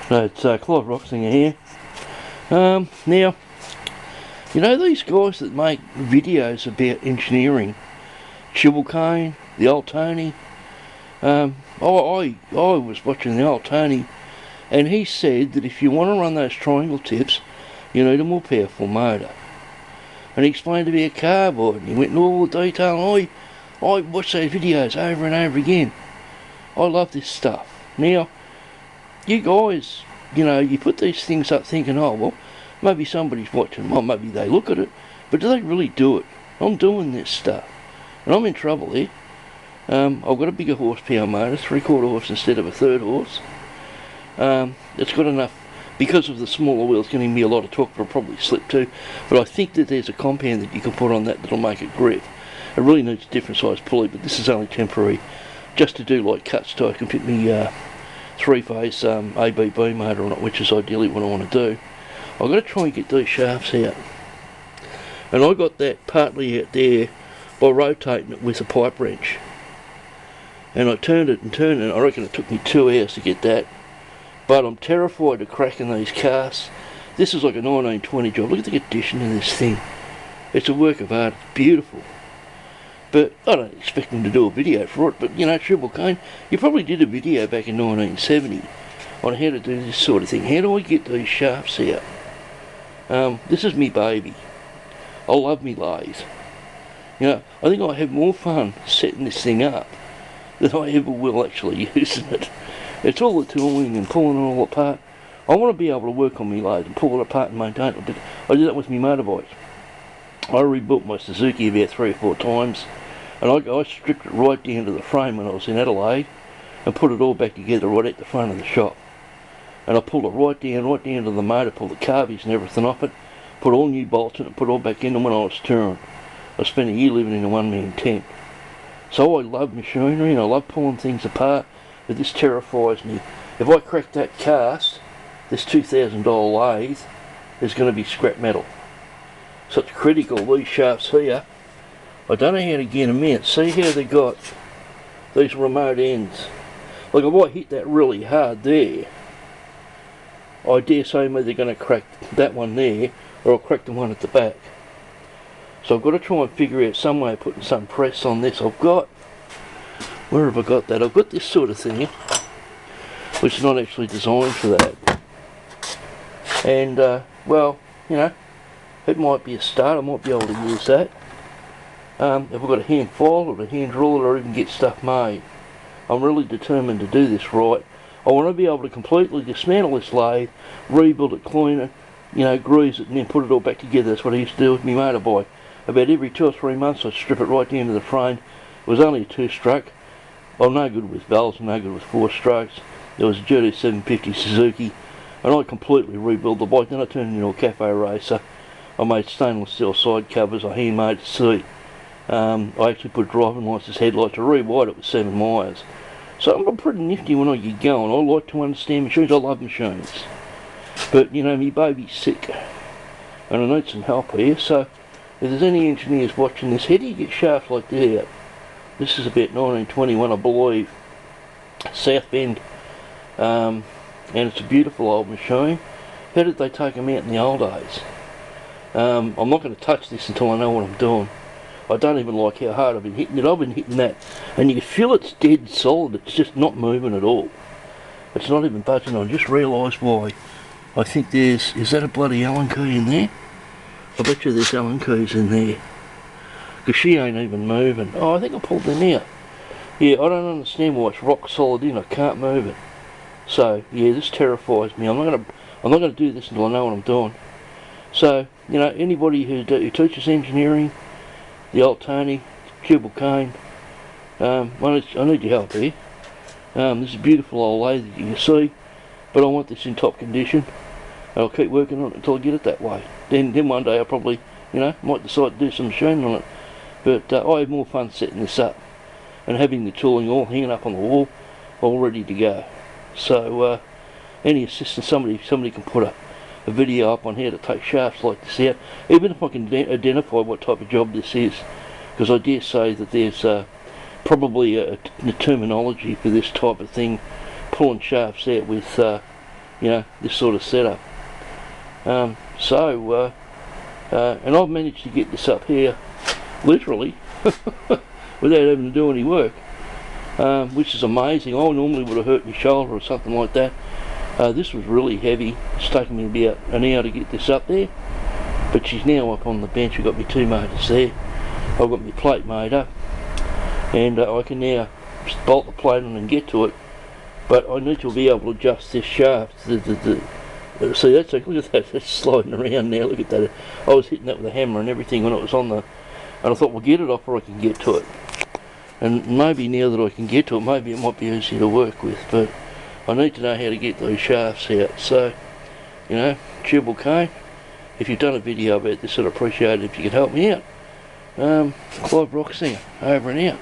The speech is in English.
So it's Clive Roxinger here. Now, you know these guys that make videos about engineering, Chibble-Kane, the old Tony. I was watching the old Tony, and he said that if you want to run those triangle tips, you need a more powerful motor. And he explained to me a carboard, and he went into all the detail, and I watched those videos over and over again. I love this stuff. Now, you guys, you know, you put these things up thinking, oh, well, maybe somebody's watching, well, maybe they look at it, but do they really do it? I'm doing this stuff, and I'm in trouble here. I've got a bigger horsepower motor, 3/4 horse instead of a 1/3 horse. It's got enough, because of the smaller wheels giving me a lot of torque, but I'll probably slip too. But I think that there's a compound that you can put on that that'll make it grip. It really needs a different size pulley, but this is only temporary, just to do like cuts so I can fit me 3-phase ABB motor on it, which is ideally what I want to do. I've got to try and get these shafts out, and I got that partly out there by rotating it with a pipe wrench, and I turned it, and I reckon it took me 2 hours to get that. But I'm terrified of cracking these casts. This is like a 1920 job. Look at the condition of this thing. It's a work of art. It's beautiful. But I don't expect them to do a video for it. But you know, Chibble-Kane, you probably did a video back in 1970 on how to do this sort of thing. How do I get these shafts out? This is me baby. I love me lathe. You know, I think I have more fun setting this thing up than I ever will actually using it. It's all the tooling and pulling it all apart. I want to be able to work on me lathe and pull it apart and maintain it. But I did that with me motorbike. I rebuilt my Suzuki about 3 or 4 times, and I stripped it right down to the frame when I was in Adelaide and put it all back together right at the front of the shop. And I pulled it right down to the motor, pulled the carbies and everything off it, put all new bolts in it, put it all back in them when I was touring. I spent a year living in a one-man tent. So I love machinery and I love pulling things apart, but this terrifies me. If I crack that cast, this $2,000 lathe is going to be scrap metal. So it's critical, these shafts here, I don't know how to get them in. See how they got these remote ends. Like if I hit that really hard there, I dare say maybe they're going to crack that one there, or I'll crack the one at the back. So I've got to try and figure out some way of putting some press on this. I've got, where have I got that? I've got this sort of thing, which is not actually designed for that. And, well, you know, it might be a start. I might be able to use that. If I've got a hand file or a hand driller or even get stuff made. I'm really determined to do this right. I want to be able to completely dismantle this lathe, rebuild it, clean it, you know, grease it, and then put it all back together. That's what I used to do with my motorbike. About every 2 or 3 months I'd strip it right down to the frame. It was only a 2-stroke. I'm no good with bells, I'm no good with 4 strokes. There was a GT 750 Suzuki, and I completely rebuilt the bike. Then I turned it into a cafe racer. I made stainless steel side covers, I hand-made the seat. I actually put driving lights as headlights. I rewired it with 7 wires. So I'm pretty nifty when I get going. I like to understand machines. I love machines. But, you know, my baby's sick, and I need some help here. So if there's any engineers watching this, how do you get shafts like that out? This is about 1921, I believe, South Bend, and it's a beautiful old machine. How did they take them out in the old days? I'm not going to touch this until I know what I'm doing. I don't even like how hard I've been hitting it. I've been hitting that, and you can feel it's dead solid. It's just not moving at all. It's not even budging. I just realised why. I think there's, is that a bloody Allen key in there? I bet you there's Allen keys in there, because she ain't even moving. Oh, I think I pulled them out. Yeah, I don't understand why it's rock solid in. I can't move it. So yeah, this terrifies me. I'm not gonna do this until I know what I'm doing. So you know, anybody who teaches engineering, the old Tony, Chibble-Kane, I need your help here. This is a beautiful old lathe that you can see, but I want this in top condition. I'll keep working on it until I get it that way. Then one day I probably, you know, might decide to do some machining on it. But I have more fun setting this up and having the tooling all hanging up on the wall, all ready to go. So any assistance, somebody can put a video up on how to take shafts like this out, even if I can identify what type of job this is, because I dare say that there's probably a terminology for this type of thing, pulling shafts out with you know, this sort of setup. And I've managed to get this up here literally without having to do any work, which is amazing. I normally would have hurt my shoulder or something like that. This was really heavy. It's taken me about an hour to get this up there, but she's now up on the bench. I've got my 2 motors there. I've got my plate made up, and I can now just bolt the plate on and get to it. But I need to be able to adjust this shaft. See, look at that, that's sliding around now. Look at that. I was hitting that with a hammer and everything when it was on the, and I thought, well, get it off or I can get to it. And maybe now that I can get to it, maybe it might be easier to work with, but I need to know how to get those shafts out. So, you know, Tubal Cain, if you've done a video about this, I'd appreciate it if you could help me out. Clive Rocksinger, over and out.